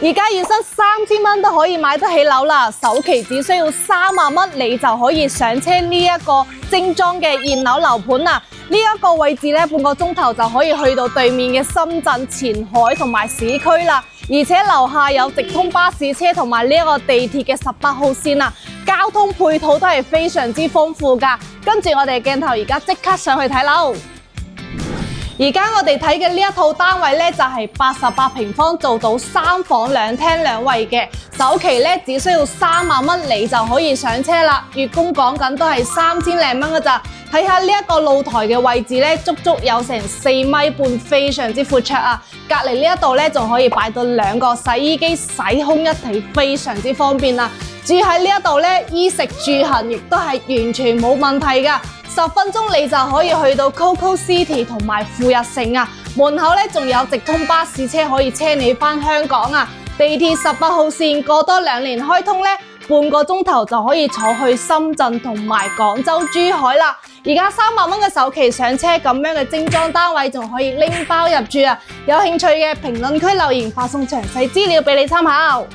而家月薪3000蚊都可以買得起樓啦，首期只需要3萬蚊，你就可以上車呢一個精裝嘅現樓樓盤啦。呢一個位置咧，半個鐘頭就可以去到對面嘅深圳前海同埋市區啦。而且樓下有直通巴士車同埋呢一個地鐵嘅18號線啦，交通配套都係非常之豐富噶。跟住我哋鏡頭而家即刻上去睇樓。而家我哋睇嘅呢一套單位咧，就係88平方，做到3房2廳2衛嘅，首期咧只需要3萬蚊，你就可以上車啦。月供講緊都係3000零蚊噶咋。睇下呢一個露台嘅位置咧，足足有成4米半，非常之闊綽啊！隔離呢一度咧，仲可以擺到2個洗衣機，洗空一體，非常之方便啦。住喺呢一度咧，衣食住行亦都係完全冇問題噶。10分鐘你就可以去到 Coco City 同埋富日城啊！門口咧仲有直通巴士車可以車你返香港啊！地鐵18號線過多2年開通咧，半個鐘頭就可以坐去深圳同埋廣州、珠海啦。而家3萬蚊嘅首期上車，咁樣嘅精裝單位仲可以拎包入住啊！有興趣嘅評論區留言發送詳細資料俾你參考。